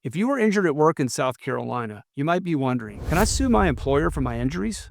If you were injured at work in South Carolina, you might be wondering, can I sue my employer for my injuries?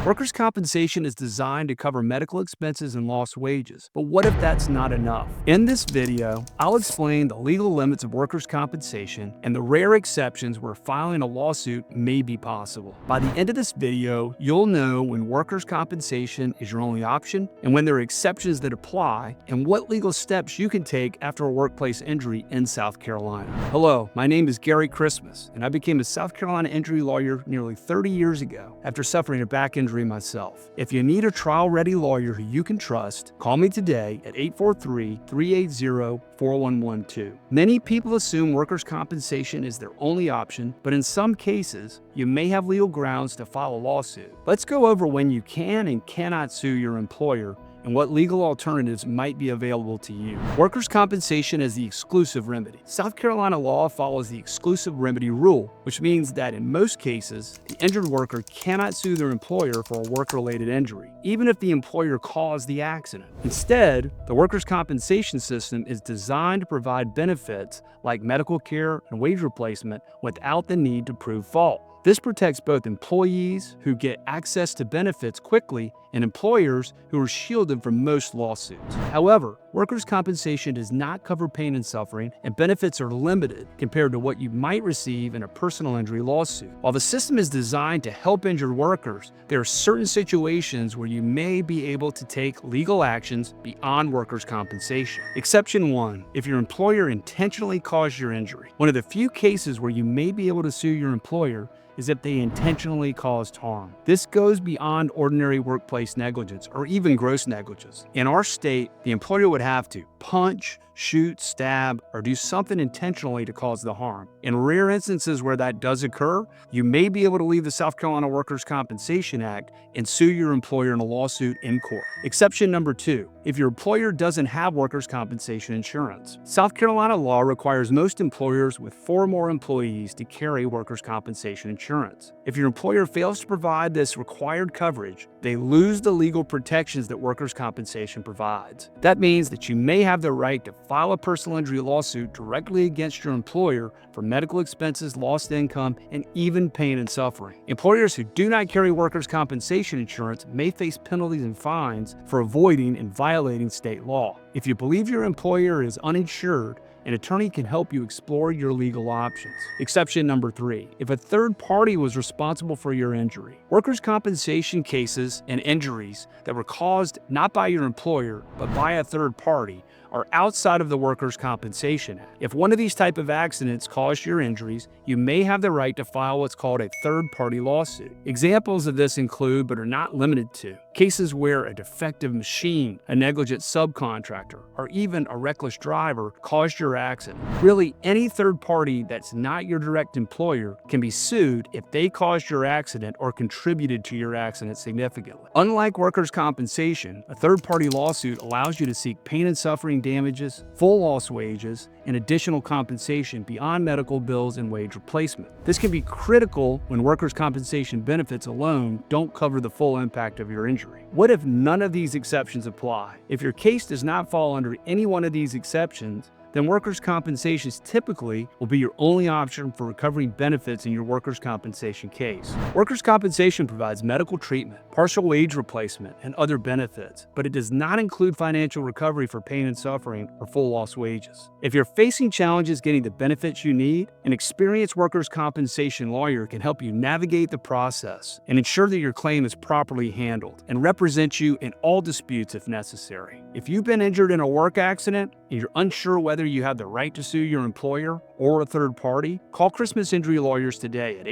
Workers' compensation is designed to cover medical expenses and lost wages, but what if that's not enough? In this video, I'll explain the legal limits of workers' compensation and the rare exceptions where filing a lawsuit may be possible. By the end of this video, you'll know when workers' compensation is your only option and when there are exceptions that apply and what legal steps you can take after a workplace injury in South Carolina. Hello, my name is Gary Christmas, and I became a South Carolina injury lawyer nearly 30 years ago after suffering a back injury myself. If you need a trial-ready lawyer who you can trust, call me today at 843-380-4112. Many people assume workers' compensation is their only option, but in some cases, you may have legal grounds to file a lawsuit. Let's go over when you can and cannot sue your employer and what legal alternatives might be available to you. Workers' compensation is the exclusive remedy. South Carolina law follows the exclusive remedy rule, which means that in most cases, the injured worker cannot sue their employer for a work-related injury, even if the employer caused the accident. Instead, the workers' compensation system is designed to provide benefits like medical care and wage replacement without the need to prove fault. This protects both employees who get access to benefits quickly and employers who are shielded from most lawsuits. However, workers' compensation does not cover pain and suffering, and benefits are limited compared to what you might receive in a personal injury lawsuit. While the system is designed to help injured workers, there are certain situations where you may be able to take legal actions beyond workers' compensation. Exception 1. If your employer intentionally caused your injury. One of the few cases where you may be able to sue your employer is if they intentionally caused harm. This goes beyond ordinary workplace negligence or even gross negligence. In our state, the employer would have to punch, shoot, stab, or do something intentionally to cause the harm. In rare instances where that does occur, you may be able to leave the South Carolina Workers' Compensation Act and sue your employer in a lawsuit in court. Exception number 2, if your employer doesn't have workers' compensation insurance. South Carolina law requires most employers with 4 or more employees to carry workers' compensation insurance. If your employer fails to provide this required coverage, they lose the legal protections that workers' compensation provides. That means that you may have the right to file a personal injury lawsuit directly against your employer for medical expenses, lost income, and even pain and suffering. Employers who do not carry workers' compensation insurance may face penalties and fines for avoiding and violating state law. If you believe your employer is uninsured, an attorney can help you explore your legal options. Exception number 3, if a third party was responsible for your injury. Workers' compensation cases and injuries that were caused not by your employer, but by a third party are outside of the Workers' Compensation Act. If one of these type of accidents caused your injuries, you may have the right to file what's called a third-party lawsuit. Examples of this include, but are not limited to, cases where a defective machine, a negligent subcontractor, or even a reckless driver caused your accident. Really, any third party that's not your direct employer can be sued if they caused your accident or contributed to your accident significantly. Unlike workers' compensation, a third-party lawsuit allows you to seek pain and suffering damages, full lost wages, and additional compensation beyond medical bills and wage replacement. This can be critical when workers' compensation benefits alone don't cover the full impact of your injury. What if none of these exceptions apply? If your case does not fall under any one of these exceptions, then workers' compensation typically will be your only option for recovering benefits in your workers' compensation case. Workers' compensation provides medical treatment, partial wage replacement, and other benefits, but it does not include financial recovery for pain and suffering or full lost wages. If you're facing challenges getting the benefits you need, an experienced workers' compensation lawyer can help you navigate the process and ensure that your claim is properly handled and represent you in all disputes if necessary. If you've been injured in a work accident and you're unsure whether you have the right to sue your employer or a third party, call Christmas Injury Lawyers today at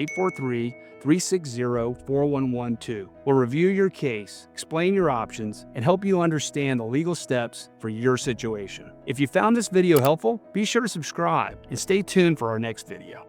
843-360-4112. We'll review your case, explain your options, and help you understand the legal steps for your situation. If you found this video helpful, be sure to subscribe and stay tuned for our next video.